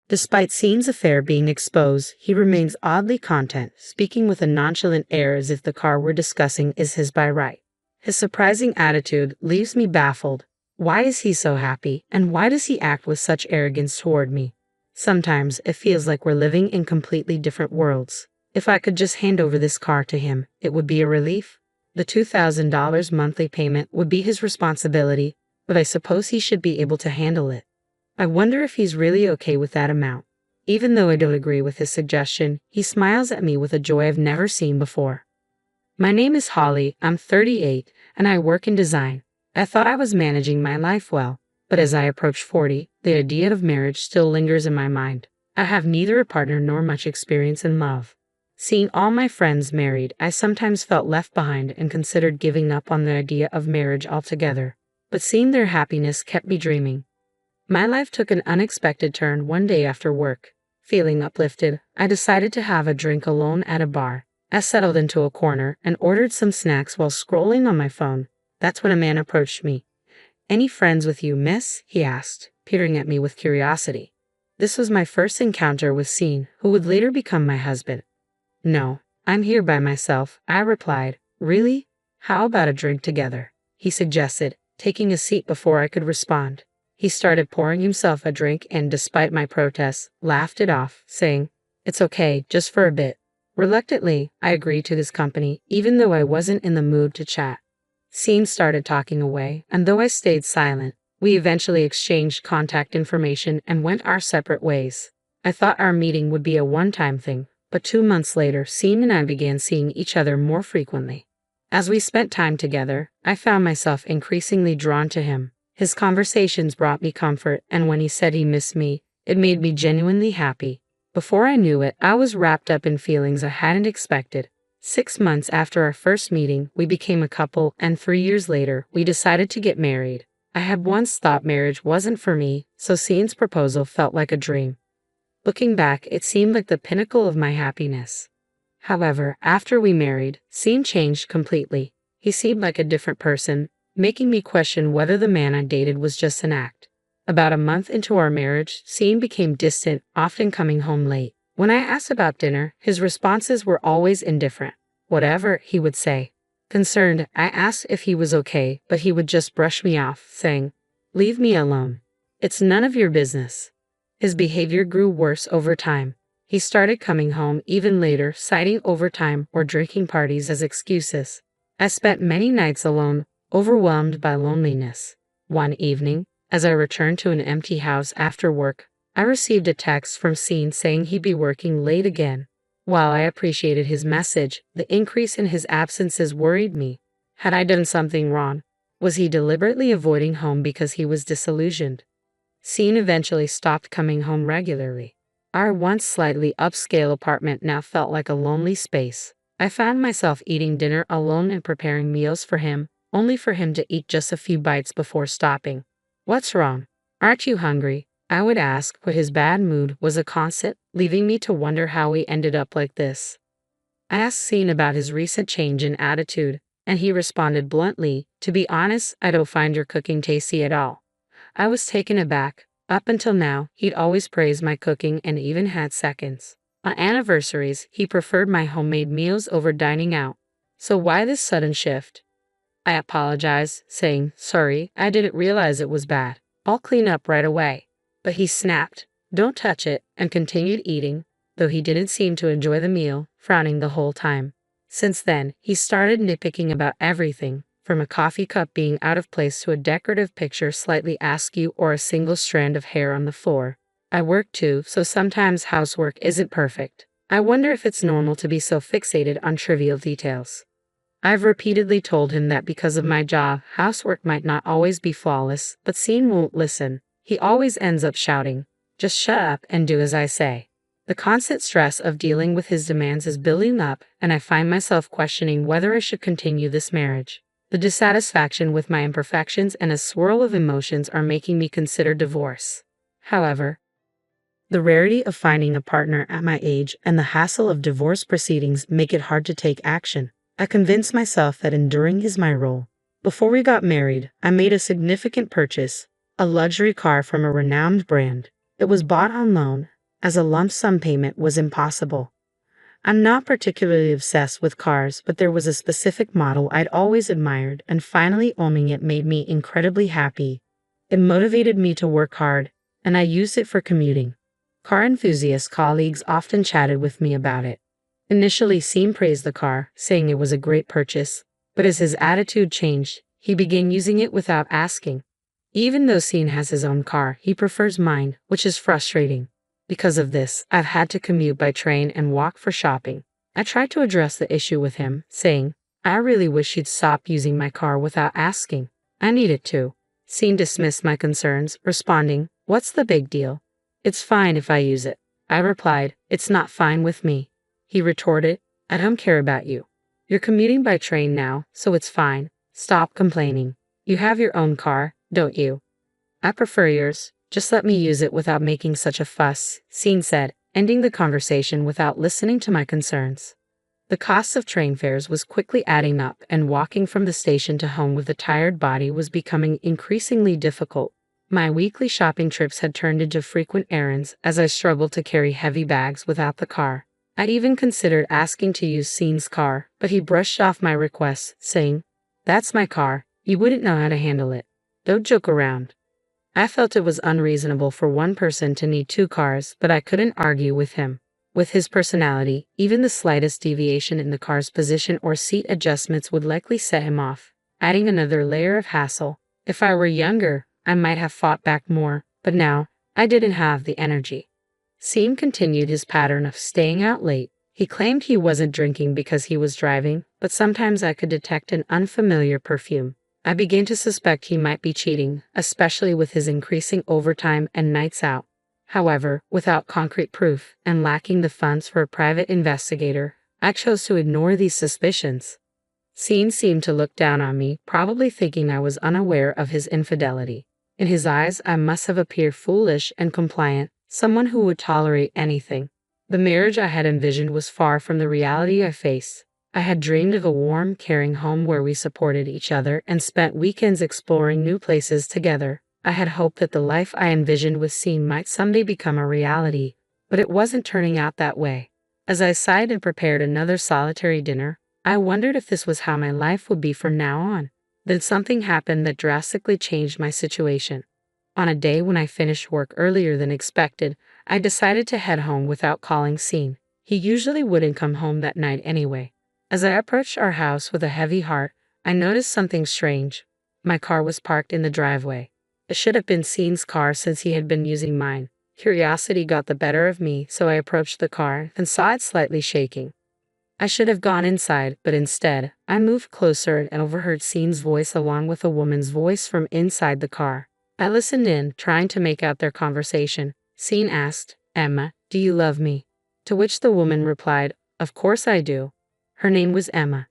Despite Scene's affair being exposed, he remains oddly content, speaking with a nonchalant air as if the car we're discussing is his by right. His surprising attitude leaves me baffled. Why is he so happy, and why does he act with such arrogance toward me? Sometimes it feels like we're living in completely different worlds. If I could just hand over this car to him, it would be a relief. The $2,000 monthly payment would be his responsibility, but I suppose he should be able to handle it. I wonder if he's really okay with that amount. Even though I don't agree with his suggestion, he smiles at me with a joy I've never seen before. My name is Holly, I'm 38, and I work in design. I thought I was managing my life well, but as I approach 40, the idea of marriage still lingers in my mind. I have neither a partner nor much experience in love. Seeing all my friends married, I sometimes felt left behind and considered giving up on the idea of marriage altogether. But seeing their happiness kept me dreaming. My life took an unexpected turn one day after work. Feeling uplifted, I decided to have a drink alone at a bar. I settled into a corner and ordered some snacks while scrolling on my phone. That's when a man approached me. "Any friends with you, miss?" he asked, peering at me with curiosity. This was my first encounter with Scene, who would later become my husband. "No, I'm here by myself," I replied. "Really? How about a drink together?" he suggested, taking a seat before I could respond. He started pouring himself a drink and, despite my protests, laughed it off, saying, "It's okay, just for a bit." Reluctantly, I agreed to this company, even though I wasn't in the mood to chat. Scene started talking away, and though I stayed silent, we eventually exchanged contact information and went our separate ways. I thought our meeting would be a one-time thing, but 2 months later, Scene and I began seeing each other more frequently. As we spent time together, I found myself increasingly drawn to him. His conversations brought me comfort, and when he said he missed me, it made me genuinely happy. Before I knew it, I was wrapped up in feelings I hadn't expected. 6 months after our first meeting, we became a couple, and 3 years later, we decided to get married. I had once thought marriage wasn't for me, so Scene's proposal felt like a dream. Looking back, it seemed like the pinnacle of my happiness. However, after we married, Scene changed completely. He seemed like a different person, making me question whether the man I dated was just an act. About a month into our marriage, Scene became distant, often coming home late. When I asked about dinner, his responses were always indifferent. Whatever, he would say. Concerned, I asked if he was okay, but he would just brush me off, saying, "Leave me alone. It's none of your business." His behavior grew worse over time. He started coming home even later, citing overtime or drinking parties as excuses. I spent many nights alone, overwhelmed by loneliness. One evening, as I returned to an empty house after work, I received a text from Scene saying he'd be working late again. While I appreciated his message, the increase in his absences worried me. Had I done something wrong? Was he deliberately avoiding home because he was disillusioned? Scene eventually stopped coming home regularly. Our once slightly upscale apartment now felt like a lonely space. I found myself eating dinner alone and preparing meals for him, only for him to eat just a few bites before stopping. "What's wrong? Aren't you hungry?" I would ask, but his bad mood was a constant, leaving me to wonder how we ended up like this. I asked Scene about his recent change in attitude, and he responded bluntly, "To be honest, I don't find your cooking tasty at all." I was taken aback. Up until now, he'd always praised my cooking and even had seconds. On anniversaries, he preferred my homemade meals over dining out. So why this sudden shift? I apologized, saying, "Sorry, I didn't realize it was bad. I'll clean up right away." But he snapped, "Don't touch it," and continued eating, though he didn't seem to enjoy the meal, frowning the whole time. Since then, he started nitpicking about everything, from a coffee cup being out of place to a decorative picture slightly askew or a single strand of hair on the floor. I work too, so sometimes housework isn't perfect. I wonder if it's normal to be so fixated on trivial details. I've repeatedly told him that because of my job, housework might not always be flawless, but Scene won't listen. He always ends up shouting, "Just shut up and do as I say." The constant stress of dealing with his demands is building up, and I find myself questioning whether I should continue this marriage. The dissatisfaction with my imperfections and a swirl of emotions are making me consider divorce. However, the rarity of finding a partner at my age and the hassle of divorce proceedings make it hard to take action. I convinced myself that enduring is my role. Before we got married, I made a significant purchase, a luxury car from a renowned brand. It was bought on loan, as a lump sum payment was impossible. I'm not particularly obsessed with cars, but there was a specific model I'd always admired, and finally owning it made me incredibly happy. It motivated me to work hard, and I used it for commuting. Car enthusiast colleagues often chatted with me about it. Initially, Sean praised the car, saying it was a great purchase, but as his attitude changed, he began using it without asking. Even though Sean has his own car, he prefers mine, which is frustrating. Because of this, I've had to commute by train and walk for shopping. I tried to address the issue with him, saying, I really wish you'd stop using my car without asking. I need it too. Sean dismissed my concerns, responding, What's the big deal? It's fine if I use it. I replied, It's not fine with me. He retorted, I don't care about you. You're commuting by train now, so it's fine. Stop complaining. You have your own car, don't you? I prefer yours. Just let me use it without making such a fuss, Sean said, ending the conversation without listening to my concerns. The cost of train fares was quickly adding up, and walking from the station to home with a tired body was becoming increasingly difficult. My weekly shopping trips had turned into frequent errands as I struggled to carry heavy bags without the car. I'd even considered asking to use Sean's car, but he brushed off my request, saying, That's my car. You wouldn't know how to handle it. Don't joke around. I felt it was unreasonable for one person to need two cars, but I couldn't argue with him. With his personality, even the slightest deviation in the car's position or seat adjustments would likely set him off, adding another layer of hassle. If I were younger, I might have fought back more, but now, I didn't have the energy. Sean continued his pattern of staying out late. He claimed he wasn't drinking because he was driving, but sometimes I could detect an unfamiliar perfume. I began to suspect he might be cheating, especially with his increasing overtime and nights out. However, without concrete proof, and lacking the funds for a private investigator, I chose to ignore these suspicions. Sean seemed to look down on me, probably thinking I was unaware of his infidelity. In his eyes, I must have appeared foolish and compliant, someone who would tolerate anything. The marriage I had envisioned was far from the reality I faced. I had dreamed of a warm, caring home where we supported each other and spent weekends exploring new places together. I had hoped that the life I envisioned with Sean might someday become a reality, but it wasn't turning out that way. As I sighed and prepared another solitary dinner, I wondered if this was how my life would be from now on. Then something happened that drastically changed my situation. On a day when I finished work earlier than expected, I decided to head home without calling Sean. He usually wouldn't come home that night anyway. As I approached our house with a heavy heart, I noticed something strange. My car was parked in the driveway. It should have been Sean's car since he had been using mine. Curiosity got the better of me, so I approached the car and saw it slightly shaking. I should have gone inside, but instead, I moved closer and overheard Sean's voice along with a woman's voice from inside the car. I listened in, trying to make out their conversation. Sean asked, Emma, do you love me? To which the woman replied, Of course I do. Her name was Emma.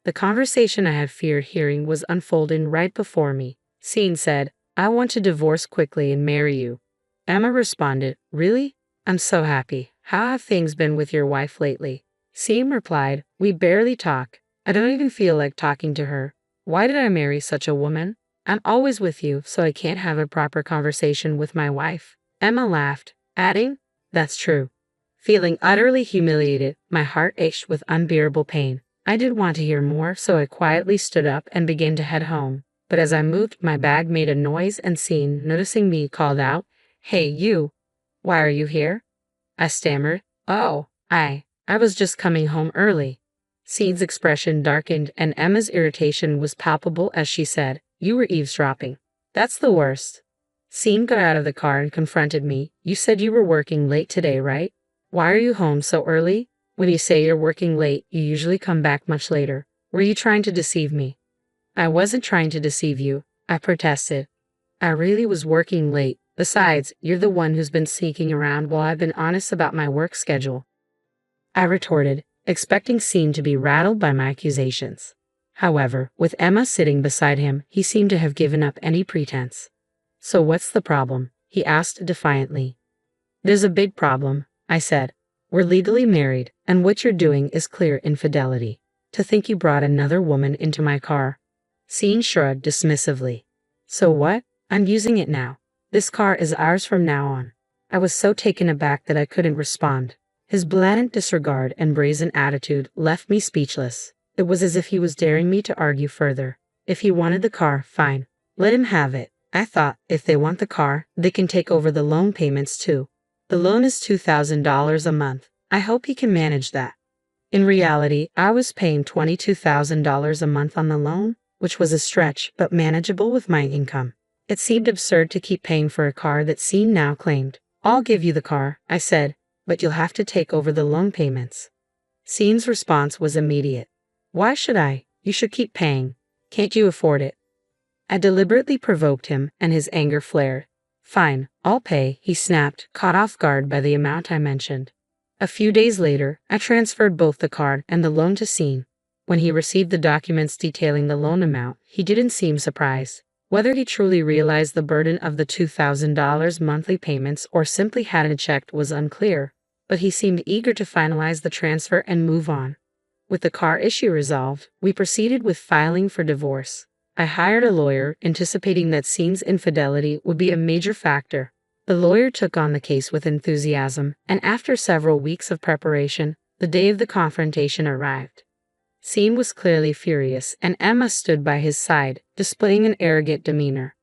The conversation I had feared hearing was unfolding right before me. Sean said, I want to divorce quickly and marry you. Emma responded, Really? I'm so happy. How have things been with your wife lately? Sean replied, We barely talk. I don't even feel like talking to her. Why did I marry such a woman? I'm always with you, so I can't have a proper conversation with my wife. Emma laughed, adding, That's true. Feeling utterly humiliated, my heart ached with unbearable pain. I didn't want to hear more, so I quietly stood up and began to head home. But as I moved, my bag made a noise and Sean, noticing me, called out, Hey, you! Why are you here? I stammered, Oh, I was just coming home early. Sean's expression darkened and Emma's irritation was palpable as she said, You were eavesdropping. That's the worst. Sean got out of the car and confronted me. You said you were working late today, right? Why are you home so early? When you say you're working late, you usually come back much later. Were you trying to deceive me? I wasn't trying to deceive you, I protested. I really was working late. Besides, you're the one who's been sneaking around while I've been honest about my work schedule. I retorted, expecting Sean to be rattled by my accusations. However, with Emma sitting beside him, he seemed to have given up any pretense. So what's the problem? He asked defiantly. There's a big problem, I said. We're legally married, and what you're doing is clear infidelity. To think you brought another woman into my car. Sean shrugged dismissively. So what? I'm using it now. This car is ours from now on. I was so taken aback that I couldn't respond. His blatant disregard and brazen attitude left me speechless. It was as if he was daring me to argue further. If he wanted the car, fine. Let him have it. I thought, if they want the car, they can take over the loan payments too. The loan is $2,000 a month. I hope he can manage that. In reality, I was paying $22,000 a month on the loan, which was a stretch but manageable with my income. It seemed absurd to keep paying for a car that Sean now claimed. I'll give you the car, I said, but you'll have to take over the loan payments. Sean's response was immediate. Why should I? You should keep paying. Can't you afford it? I deliberately provoked him, and his anger flared. Fine, I'll pay, he snapped, caught off guard by the amount I mentioned. A few days later, I transferred both the card and the loan to Sean. When he received the documents detailing the loan amount, he didn't seem surprised. Whether he truly realized the burden of the $2,000 monthly payments or simply hadn't checked was unclear, but he seemed eager to finalize the transfer and move on. With the car issue resolved, we proceeded with filing for divorce. I hired a lawyer, anticipating that Sean's infidelity would be a major factor. The lawyer took on the case with enthusiasm, and after several weeks of preparation, the day of the confrontation arrived. Sean was clearly furious, and Emma stood by his side, displaying an arrogant demeanor.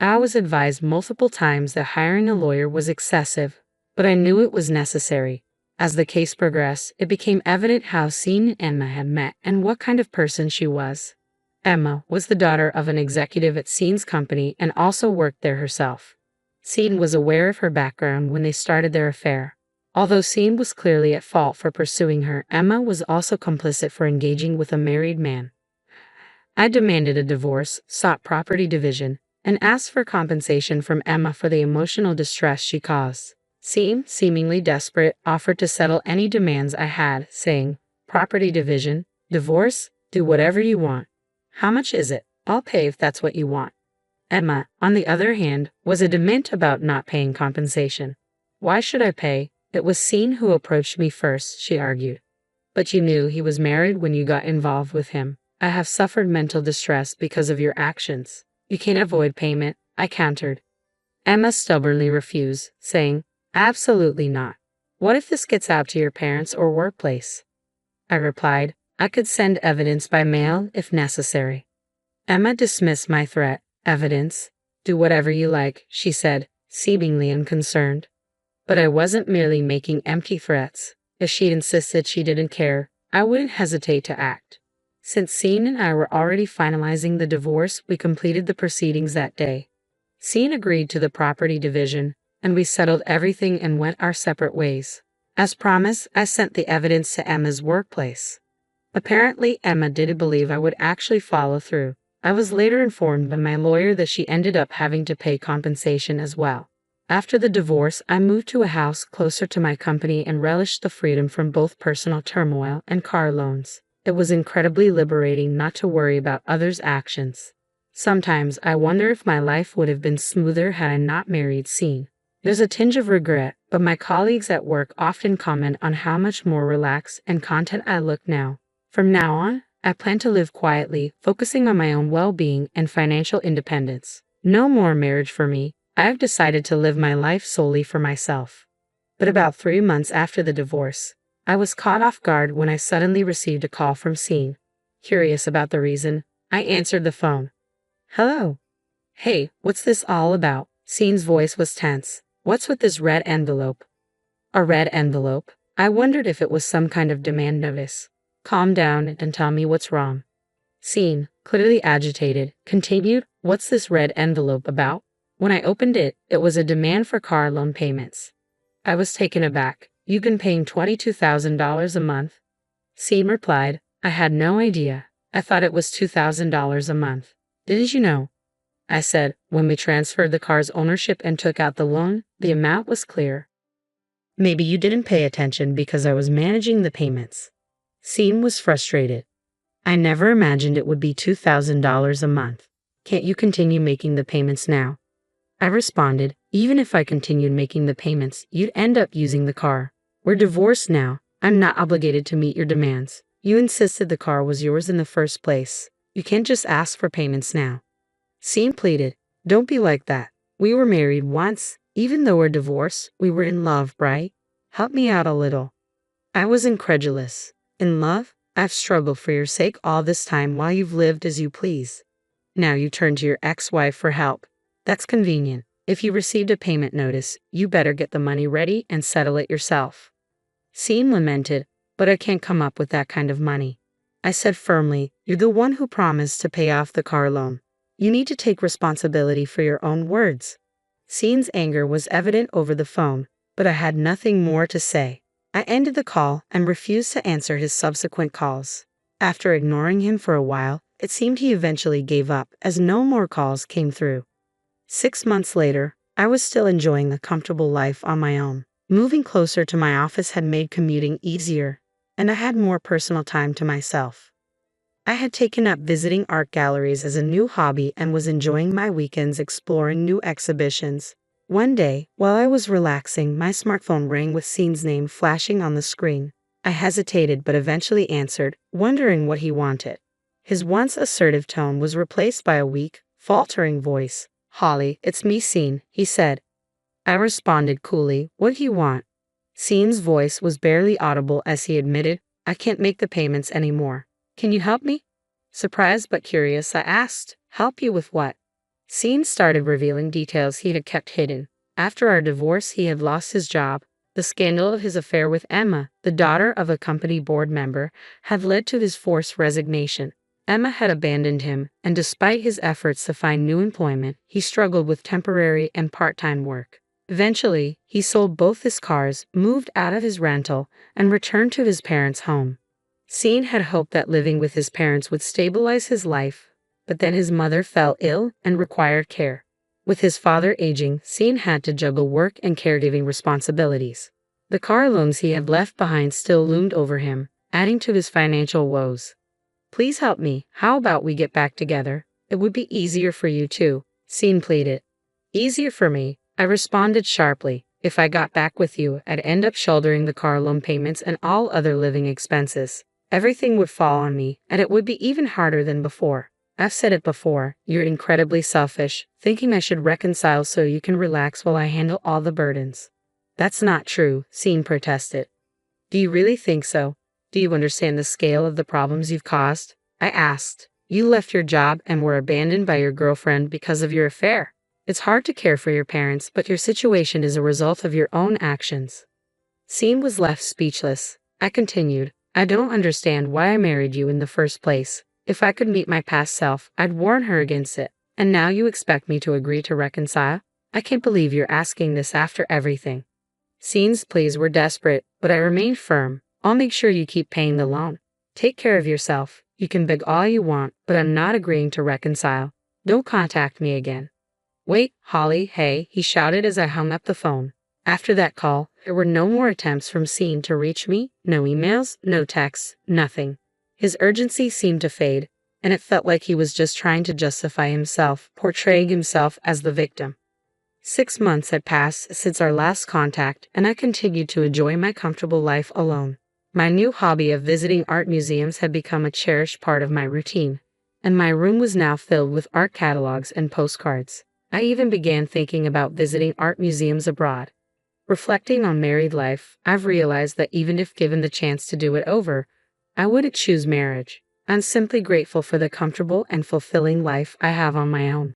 I was advised multiple times that hiring a lawyer was excessive, but I knew it was necessary. As the case progressed, it became evident how Sean and Emma had met and what kind of person she was. Emma was the daughter of an executive at Sean's company and also worked there herself. Sean was aware of her background when they started their affair. Although Sean was clearly at fault for pursuing her, Emma was also complicit for engaging with a married man. I demanded a divorce, sought property division, and asked for compensation from Emma for the emotional distress she caused. Sean, seemingly desperate, offered to settle any demands I had, saying, "Property division, divorce, do whatever you want. How much is it? I'll pay if that's what you want." Emma, on the other hand, was adamant about not paying compensation. "Why should I pay? It was Sean who approached me first," she argued. "But you knew he was married when you got involved with him. I have suffered mental distress because of your actions. You can't avoid payment," I countered. Emma stubbornly refused, saying, "Absolutely not. What if this gets out to your parents or workplace?" I replied, "I could send evidence by mail if necessary." Emma dismissed my threat. "Evidence? Do whatever you like," she said, seemingly unconcerned. But I wasn't merely making empty threats. If she'd insisted she didn't care, I wouldn't hesitate to act. Since Sean and I were already finalizing the divorce, we completed the proceedings that day. Sean agreed to the property division, and we settled everything and went our separate ways. As promised, I sent the evidence to Emma's workplace. Apparently, Emma didn't believe I would actually follow through. I was later informed by my lawyer that she ended up having to pay compensation as well. After the divorce, I moved to a house closer to my company and relished the freedom from both personal turmoil and car loans. It was incredibly liberating not to worry about others' actions. Sometimes I wonder if my life would have been smoother had I not married Sean. There's a tinge of regret, but my colleagues at work often comment on how much more relaxed and content I look now. From now on, I plan to live quietly, focusing on my own well-being and financial independence. No more marriage for me. I have decided to live my life solely for myself. But about 3 months after the divorce, I was caught off guard when I suddenly received a call from Sean. Curious about the reason, I answered the phone. "Hello." "Hey, what's this all about?" Sean's voice was tense. "What's with this red envelope?" "A red envelope?" I wondered if it was some kind of demand notice. "Calm down and tell me what's wrong." Sean, clearly agitated, continued, "What's this red envelope about?" When I opened it, it was a demand for car loan payments. I was taken aback. "You've been paying $22,000 a month?" Sean replied, "I had no idea. I thought it was $2,000 a month." "Didn't you know?" I said, "When we transferred the car's ownership and took out the loan, the amount was clear." "Maybe you didn't pay attention because I was managing the payments." Sean was frustrated. "I never imagined it would be $2,000 a month. Can't you continue making the payments now?" I responded, "Even if I continued making the payments, you'd end up using the car. We're divorced now. I'm not obligated to meet your demands. You insisted the car was yours in the first place. You can't just ask for payments now." Sean pleaded, "Don't be like that. We were married once. Even though we're divorced, we were in love, right? Help me out a little. I was incredulous. In love? I've struggled for your sake all this time while you've lived as you please. Now you turn to your ex-wife for help. That's convenient. If you received a payment notice, you better get the money ready and settle it yourself. Scene lamented, but I can't come up with that kind of money. I said firmly, you're the one who promised to pay off the car loan. You need to take responsibility for your own words. Scene's anger was evident over the phone, but I had nothing more to say. I ended the call and refused to answer his subsequent calls. After ignoring him for a while, it seemed he eventually gave up as no more calls came through. 6 months later, I was still enjoying a comfortable life on my own. Moving closer to my office had made commuting easier, and I had more personal time to myself. I had taken up visiting art galleries as a new hobby and was enjoying my weekends exploring new exhibitions. One day, while I was relaxing, my smartphone rang with Scene's name flashing on the screen. I hesitated but eventually answered, wondering what he wanted. His once assertive tone was replaced by a weak, faltering voice. "Holly, it's me, Scene," he said. I responded coolly, "What do you want?" Scene's voice was barely audible as he admitted, "I can't make the payments anymore. Can you help me?" Surprised but curious, I asked, "Help you with what?" Scene started revealing details he had kept hidden. After our divorce, he had lost his job. The scandal of his affair with Emma, the daughter of a company board member, had led to his forced resignation. Emma had abandoned him, and despite his efforts to find new employment, he struggled with temporary and part-time work. Eventually, he sold both his cars, moved out of his rental, and returned to his parents' home. Scene had hoped that living with his parents would stabilize his life, but then his mother fell ill and required care. With his father aging, Scene had to juggle work and caregiving responsibilities. The car loans he had left behind still loomed over him, adding to his financial woes. "Please help me. How about we get back together? It would be easier for you too," Scene pleaded. "Easier for me?" I responded sharply. "If I got back with you, I'd end up shouldering the car loan payments and all other living expenses. Everything would fall on me, and it would be even harder than before. I've said it before, you're incredibly selfish, thinking I should reconcile so you can relax while I handle all the burdens." "That's not true," Scene protested. "Do you really think so? Do you understand the scale of the problems you've caused?" I asked. "You left your job and were abandoned by your girlfriend because of your affair. It's hard to care for your parents, but your situation is a result of your own actions." Scene was left speechless. I continued, "I don't understand why I married you in the first place. If I could meet my past self, I'd warn her against it. And now you expect me to agree to reconcile? I can't believe you're asking this after everything." Scene's pleas were desperate, but I remained firm. "I'll make sure you keep paying the loan. Take care of yourself. You can beg all you want, but I'm not agreeing to reconcile. Don't contact me again." "Wait, Holly, hey," he shouted as I hung up the phone. After that call, there were no more attempts from Scene to reach me, no emails, no texts, nothing. His urgency seemed to fade, and it felt like he was just trying to justify himself, portraying himself as the victim. 6 months had passed since our last contact, and I continued to enjoy my comfortable life alone. My new hobby of visiting art museums had become a cherished part of my routine, and my room was now filled with art catalogs and postcards. I even began thinking about visiting art museums abroad. Reflecting on married life, I've realized that even if given the chance to do it over, I wouldn't choose marriage. I'm simply grateful for the comfortable and fulfilling life I have on my own.